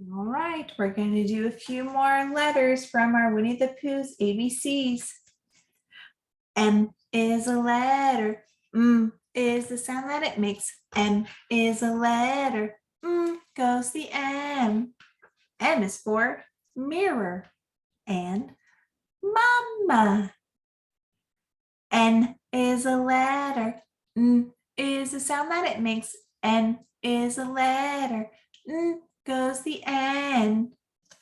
All right, we're going to do a few more letters from our Winnie the Pooh's ABCs. M is a letter. Is the sound that it makes. M is a letter. Goes the M. M is for mirror and mama. N is a letter. N is the sound that it makes. N is a letter. Goes the N.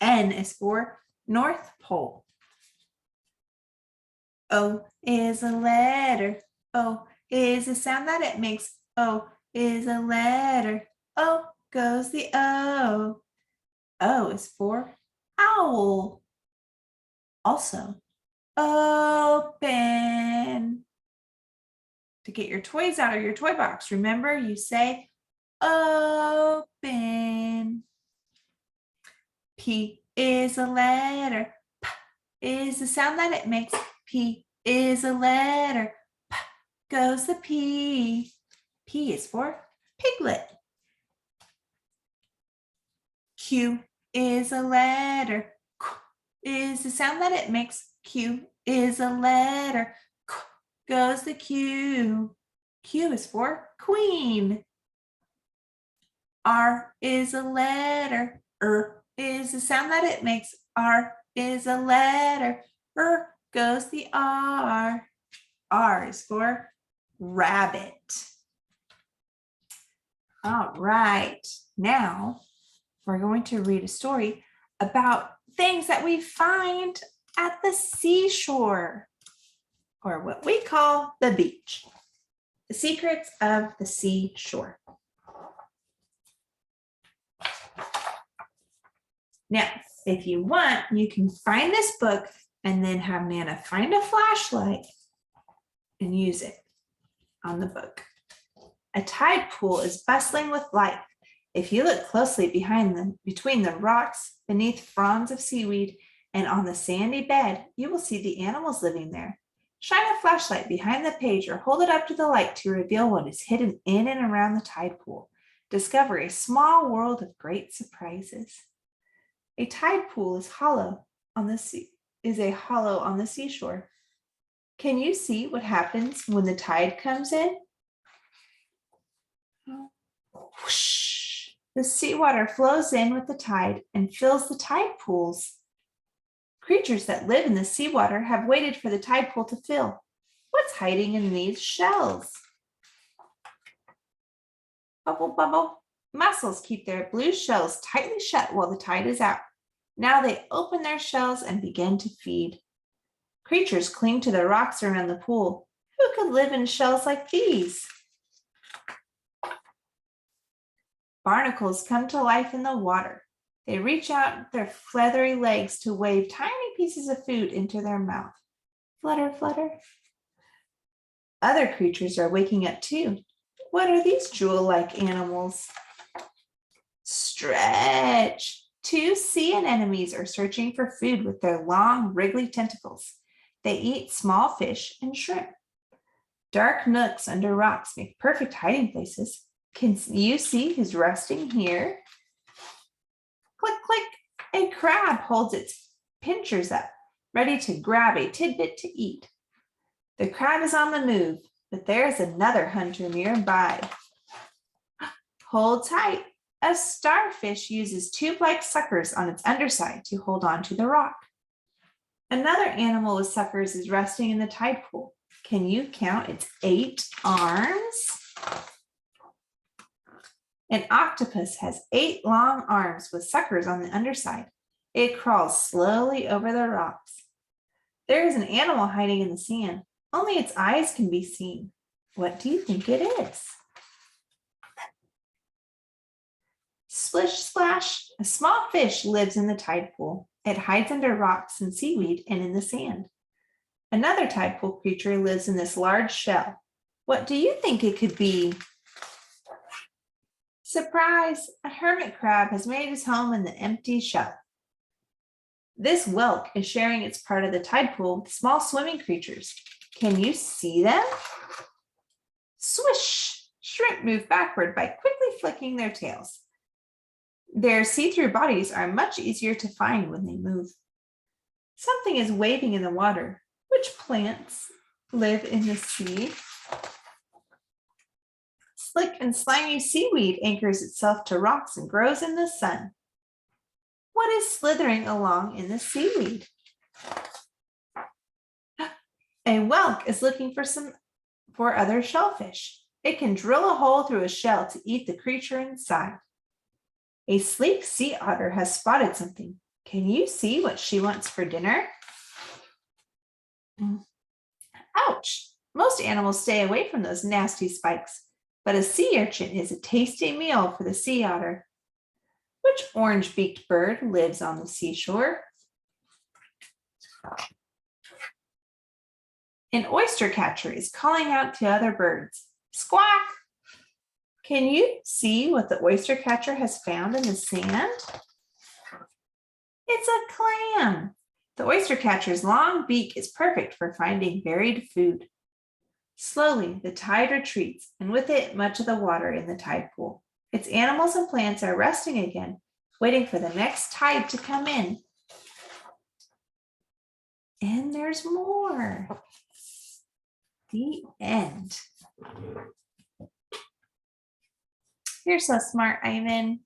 N is for North Pole. O is a letter. O is the sound that it makes. O is a letter. O goes the O. O is for owl. Also, open. To get your toys out of your toy box, remember you say open. P is a letter. P is the sound that it makes. P is a letter. P goes the P. P is for piglet. Q is a letter. Q is the sound that it makes. Q is a letter. Q goes the Q. Q is for queen. R is a letter. Is the sound that it makes. R is a letter. Goes the R. R is for rabbit. All right, now we're going to read a story about things that we find at the seashore, or what we call the beach. The secrets of the seashore. Now, if you want, you can find this book and then have Nana find a flashlight and use it on the book. A tide pool is bustling with life. If you look closely between the rocks, beneath fronds of seaweed, and on the sandy bed, you will see the animals living there. Shine a flashlight behind the page or hold it up to the light to reveal what is hidden in and around the tide pool. Discover a small world of great surprises. A tide pool is hollow on the seashore. Can you see what happens when the tide comes in? Whoosh! The seawater flows in with the tide and fills the tide pools. Creatures that live in the seawater have waited for the tide pool to fill. What's hiding in these shells? Bubble, bubble. Mussels keep their blue shells tightly shut while the tide is out. Now they open their shells and begin to feed. Creatures cling to the rocks around the pool. Who could live in shells like these? Barnacles come to life in the water. They reach out their feathery legs to wave tiny pieces of food into their mouth. Flutter, flutter. Other creatures are waking up too. What are these jewel-like animals? Stretch. Two sea anemones are searching for food with their long, wriggly tentacles. They eat small fish and shrimp. Dark nooks under rocks make perfect hiding places. Can you see who's resting here? Click, click. A crab holds its pincers up, ready to grab a tidbit to eat. The crab is on the move, but there's another hunter nearby. Hold tight. A starfish uses tube-like suckers on its underside to hold on to the rock. Another animal with suckers is resting in the tide pool. Can you count its 8 arms? An octopus has 8 long arms with suckers on the underside. It crawls slowly over the rocks. There is an animal hiding in the sand. Only its eyes can be seen. What do you think it is? Splish, splash. A small fish lives in the tide pool. It hides under rocks and seaweed and in the sand. Another tide pool creature lives in this large shell. What do you think it could be? Surprise! A hermit crab has made his home in the empty shell. This whelk is sharing its part of the tide pool with small swimming creatures. Can you see them? Swish! Shrimp move backward by quickly flicking their tails. Their see-through bodies are much easier to find when they move. Something is waving in the water. Which plants live in the sea? Slick and slimy seaweed anchors itself to rocks and grows in the sun. What is slithering along in the seaweed? A whelk is looking for other shellfish. It can drill a hole through a shell to eat the creature inside. A sleek sea otter has spotted something. Can you see what she wants for dinner? Ouch! Most animals stay away from those nasty spikes, but a sea urchin is a tasty meal for the sea otter. Which orange-beaked bird lives on the seashore? An oyster catcher is calling out to other birds. Squawk! Can you see what the oyster catcher has found in the sand? It's a clam. The oyster catcher's long beak is perfect for finding buried food. Slowly, the tide retreats, and with it, much of the water in the tide pool. Its animals and plants are resting again, waiting for the next tide to come in. And there's more. The end. You're so smart, Ivan.